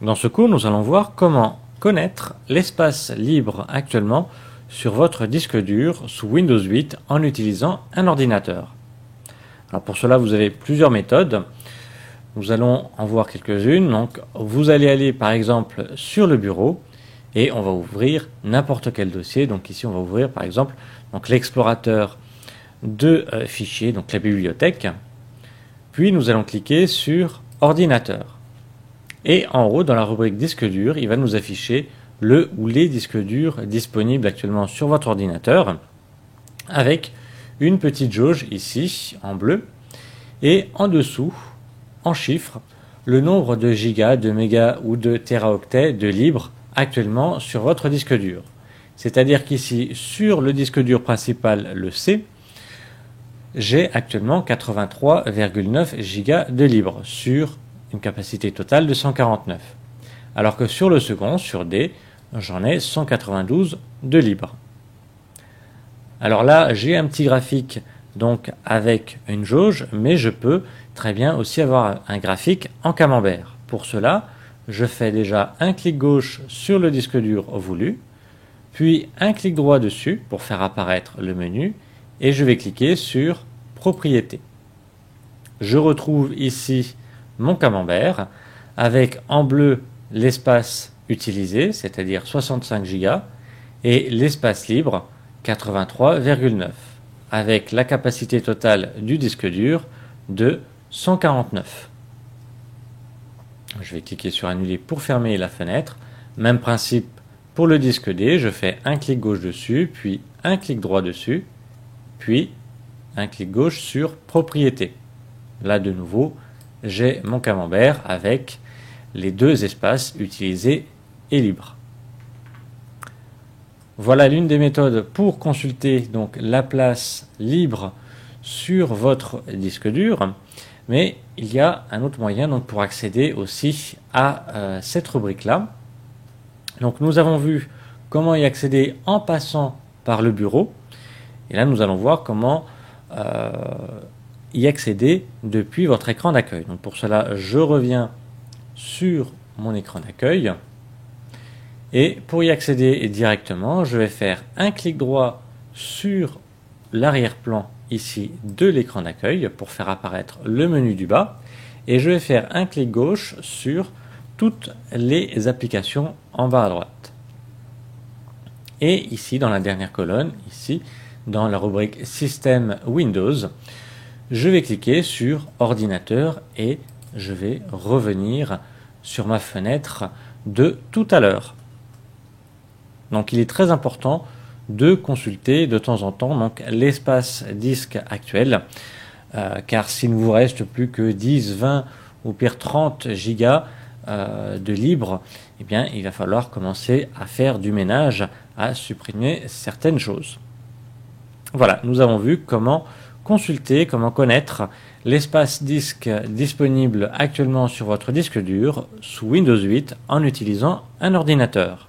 Dans ce cours, nous allons voir comment connaître l'espace libre actuellement sur votre disque dur sous Windows 8 en utilisant un ordinateur. Alors pour cela, vous avez plusieurs méthodes. Nous allons en voir quelques-unes. Donc, vous allez aller par exemple sur le bureau et on va ouvrir n'importe quel dossier. Donc ici, on va ouvrir par exemple l'explorateur de fichiers, donc la bibliothèque. Puis nous allons cliquer sur ordinateur. Et en haut, dans la rubrique disque dur, il va nous afficher le ou les disques durs disponibles actuellement sur votre ordinateur avec une petite jauge ici en bleu et en dessous, en chiffres, le nombre de gigas, de mégas ou de téraoctets de libre actuellement sur votre disque dur. C'est-à-dire qu'ici, sur le disque dur principal, le C, j'ai actuellement 83,9 gigas de libre sur une capacité totale de 149. Alors que sur le second, sur D, j'en ai 192 de libre. Alors là, j'ai un petit graphique donc avec une jauge, mais je peux très bien aussi avoir un graphique en camembert. Pour cela, je fais déjà un clic gauche sur le disque dur voulu, puis un clic droit dessus pour faire apparaître le menu, et je vais cliquer sur Propriétés. Je retrouve ici mon camembert avec en bleu l'espace utilisé, c'est-à-dire 65 Go, et l'espace libre 83,9, avec la capacité totale du disque dur de 149. Je vais cliquer sur Annuler pour fermer la fenêtre. Même principe pour le disque D, je fais un clic gauche dessus, puis un clic droit dessus, puis un clic gauche sur Propriétés. Là de nouveau, j'ai mon camembert avec les deux espaces utilisés et libres. Voilà l'une des méthodes pour consulter donc la place libre sur votre disque dur, mais il y a un autre moyen donc pour accéder aussi à cette rubrique-là. Donc nous avons vu comment y accéder en passant par le bureau, et là nous allons voir comment y accéder depuis votre écran d'accueil. Donc pour cela, je reviens sur mon écran d'accueil et pour y accéder directement, je vais faire un clic droit sur l'arrière-plan ici de l'écran d'accueil pour faire apparaître le menu du bas et je vais faire un clic gauche sur toutes les applications en bas à droite. Et ici dans la dernière colonne, ici dans la rubrique Système Windows, je vais cliquer sur Ordinateur et je vais revenir sur ma fenêtre de tout à l'heure. Donc il est très important de consulter de temps en temps l'espace disque actuel, car s'il ne vous reste plus que 10, 20 ou pire 30 gigas de libre, eh bien, il va falloir commencer à faire du ménage, à supprimer certaines choses. Voilà, nous avons vu comment consulter, comment connaître l'espace disque disponible actuellement sur votre disque dur sous Windows 8 en utilisant un ordinateur.